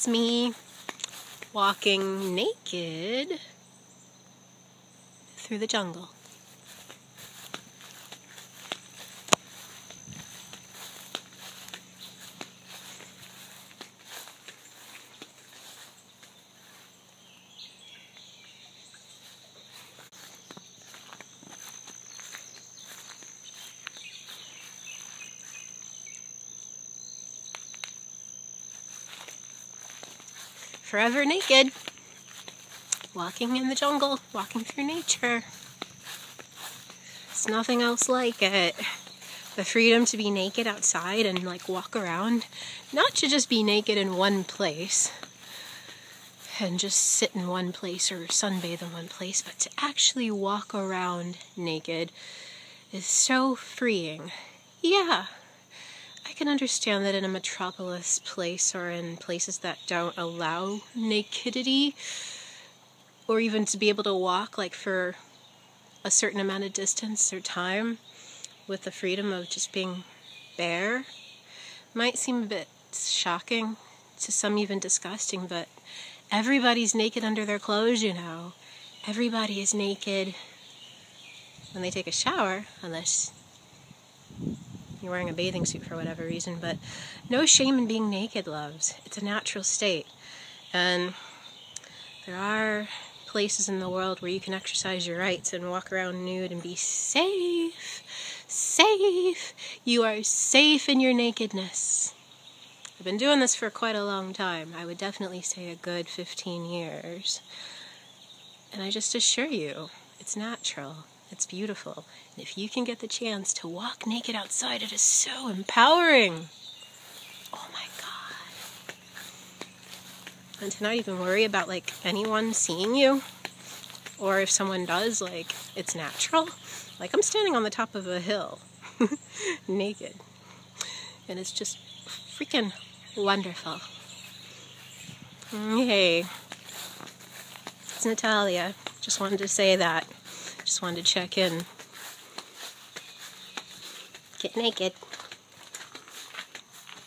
It's me walking naked through the jungle. Forever naked, walking in the jungle, walking through nature. It's nothing else like it. The freedom to be naked outside and walk around, not to just be naked in one place and just sit in one place or sunbathe in one place, but to actually walk around naked is so freeing. Yeah. I can understand that in a metropolis place or in places that don't allow nakedity, or even to be able to walk for a certain amount of distance or time with the freedom of just being bare, might seem a bit shocking, to some even disgusting, but everybody's naked under their clothes, you know. Everybody is naked when they take a shower, unless you're wearing a bathing suit for whatever reason, but no shame in being naked, loves. It's a natural state. And there are places in the world where you can exercise your rights and walk around nude and be safe. Safe! You are safe in your nakedness. I've been doing this for quite a long time. I would definitely say a good 15 years. And I just assure you, it's natural. It's beautiful. And if you can get the chance to walk naked outside, it is so empowering. Oh my God. And to not even worry about anyone seeing you, or if someone does, it's natural. I'm standing on the top of a hill, naked. And it's just freaking wonderful. Hey, it's Natalia. Just wanted to say that. Just wanted to check in. Get naked.